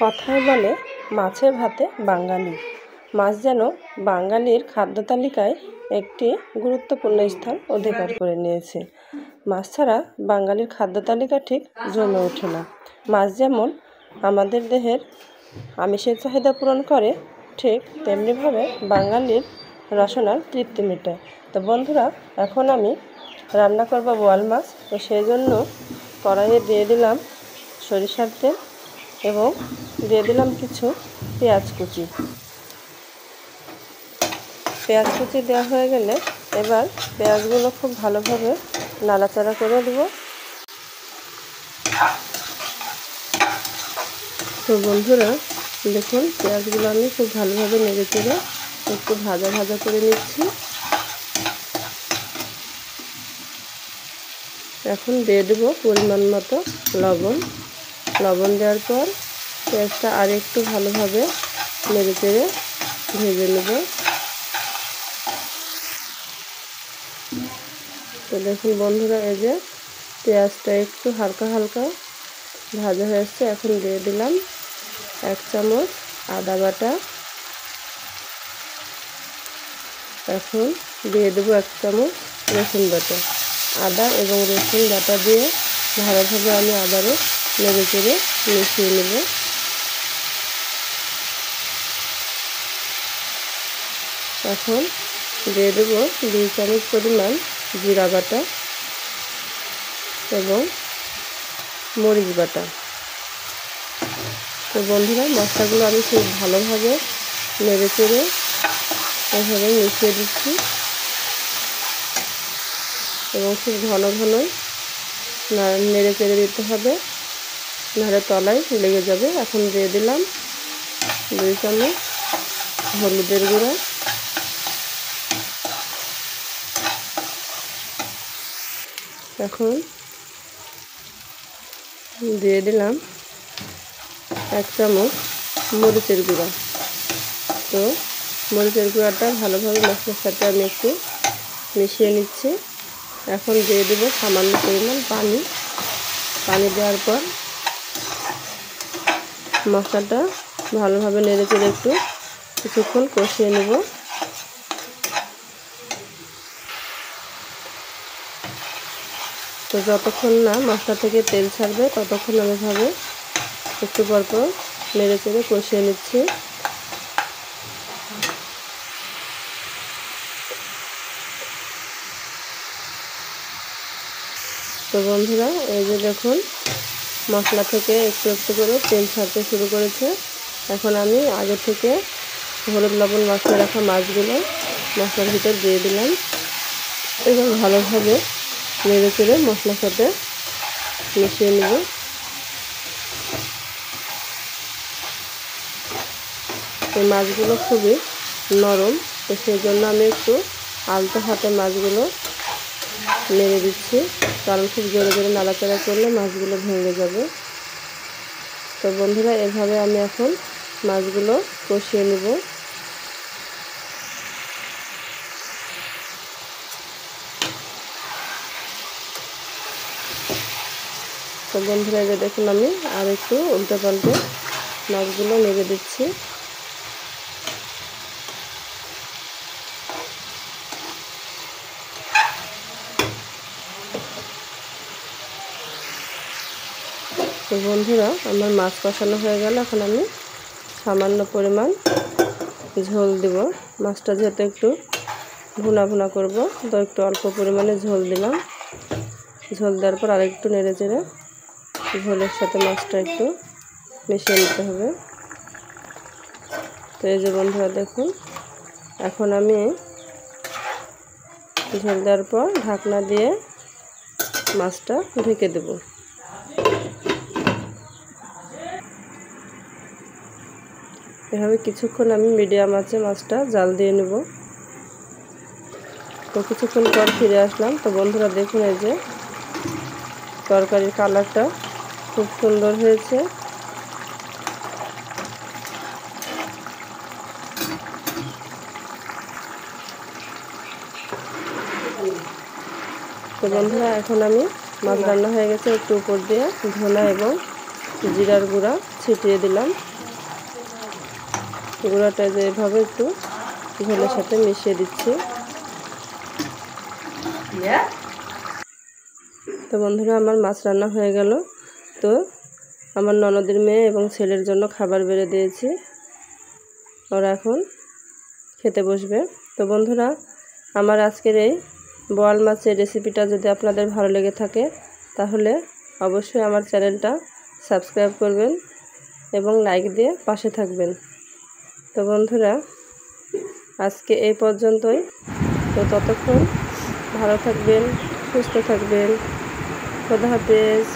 কথায় বলে মাছে ভাতে বাঙালি। মাছ যেন বাঙালির খাদ্য তালিকায় একটি গুরুত্বপূর্ণ স্থান অধিকার করে নিয়েছে। মাছ ছাড়া বাঙালির খাদ্য তালিকা ঠিক জমে ওঠে না। মাছ যেমন আমাদের দেহের আমিষের চাহিদা পূরণ করে, ঠিক তেমনিভাবে বাঙালির রসনার তৃপ্তি মেটায়। তো বন্ধুরা, এখন আমি রান্না করব বোয়াল মাছ। তো সেই জন্য কড়াইয়ে দিয়ে দিলাম সরিষার তেল এবং দিয়ে দিলাম কিছু পেঁয়াজ কুচি। পেঁয়াজ কুচি দেওয়া হয়ে গেলে এবার পেঁয়াজগুলো খুব ভালোভাবে নাড়াচাড়া করে দেব। তো বন্ধুরা দেখুন, পেঁয়াজগুলো আমি খুব ভালোভাবে নেড়ে চেড়ে একটু ভাজা ভাজা করে নিচ্ছি। এখন দিয়ে দেবো পরিমাণ মতো লবণ। লবণ দেওয়ার পর পেঁয়াজটা আর একটু ভালোভাবে নেড়ে চেড়ে ভেজে নেব। তো দেখুন বন্ধুরা, এই যে পেঁয়াজটা একটু হালকা হালকা ভাজা হয়েছে। এখন দিয়ে দিলাম 1 চামচ আদা বাটা। এখন দিয়ে দেবো 1 চামচ রসুন বাটা। আদা এবং রসুন বাটা দিয়ে ভালোভাবে আমি আবারও নেড়ে চেড়ে মিশিয়ে নেব। এখন দিয়ে দেবো 2 চামচ পরিমাণ জিরা বাটা এবং মরিচ বাটা। তো বন্ধুরা, মশলাগুলো আমি খুব ভালোভাবে নেড়ে চেড়ে এভাবে মিশিয়ে দিচ্ছি এবং খুব ঘন ঘন নেড়ে চেড়ে দিতে হবে, নাহলে তলায় লেগে যাবে। এখন দিয়ে দিলাম 2 চামচ হলুদের গুঁড়া, এখন দিয়ে দিলাম 1 চামচ মরিচের গুঁড়া। তো মরিচের গুঁড়াটা ভালোভাবে মশলার সাথে আমি একটু মিশিয়ে নিচ্ছি। এখন দিয়ে দেবো সামান্য পরিমাণ পানি। পানি দেওয়ার পর মশলাটা ভালোভাবে নেড়ে চেড়ে একটু কিছুক্ষণ কষিয়ে নেব। তো যতক্ষণ না মশলা থেকে তেল ছাড়বে ততক্ষণ আমি এভাবে একটু পরপর নেড়ে চেড়ে কষিয়ে নিচ্ছি। তো বন্ধুরা, এই যে দেখুন মশলা থেকে একটু একটু করে তেল ছাড়তে শুরু করেছে। এখন আমি আগে থেকে হলুদ লবণ মাখিয়ে রাখা মাছগুলো মশলার ভিতর দিয়ে দিলাম এবং ভালোভাবে নেড়ে চেড়ে মশলার সাথে মিশিয়ে নেব। এই মাছগুলো খুবই নরম, তো সেই জন্য আমি একটু আলতো হাতে মাছগুলো নেড়ে দিচ্ছি, কারণ খুব জোরে জোরে নাড়াচাড়া করলে মাছগুলো ভেঙে যাবে। তো বন্ধুরা, এভাবে আমি এখন মাছগুলো কষিয়ে নেব। তো বন্ধুরা, এই যে দেখুন আমি আর একটু উল্টে পাল্টে মাছগুলো নেড়ে দিচ্ছি। তো বন্ধুরা, আমার মাছ কষানো হয়ে গেল। এখন আমি সামান্য পরিমাণ ঝোল দেব। মাছটা যেহেতু একটু ভুনা ভুনা করব, তো একটু অল্প পরিমাণে ঝোল দিলাম। ঝোল দেওয়ার পর আরেকটু নেড়ে চেড়ে ঝোলের সাথে মাছটা একটু মিশিয়ে নিতে হবে। তো এই যে বন্ধুরা দেখুন, এখন আমি ঝোল দেওয়ার পর ঢাকনা দিয়ে মাছটা ঢেকে দেব। এভাবে কিছুক্ষণ আমি মিডিয়াম আঁচে মাছটা জাল দিয়ে নেব। তো কিছুক্ষণ পর ফিরে আসলাম। তো বন্ধুরা দেখুন, এই যে তরকারির কালারটা খুব সুন্দর হয়েছে। তো বন্ধুরা, এখন আমি মাছ রান্না হয়ে গেছে, একটু উপর দিয়ে ধনা এবং জিরার গুঁড়া ছিটিয়ে দিলাম। গুঁড়াটা যেভাবে একটু ঝোলের সাথে মিশিয়ে দিচ্ছি। তো বন্ধুরা, আমার মাছ রান্না হয়ে গেল। তো আমার ননদের মেয়ে এবং ছেলের জন্য খাবার বেড়ে দিয়েছি, ওরা এখন খেতে বসবে। তো বন্ধুরা, আমার আজকের এই বোয়াল মাছের রেসিপিটা যদি আপনাদের ভালো লেগে থাকে তাহলে অবশ্যই আমার চ্যানেলটা সাবস্ক্রাইব করবেন এবং লাইক দিয়ে পাশে থাকবেন। তো বন্ধুরা, আজকে এই পর্যন্তই। তো ততক্ষণ ভালো থাকবেন, সুস্থ থাকবেন। খোদা হাফেজ।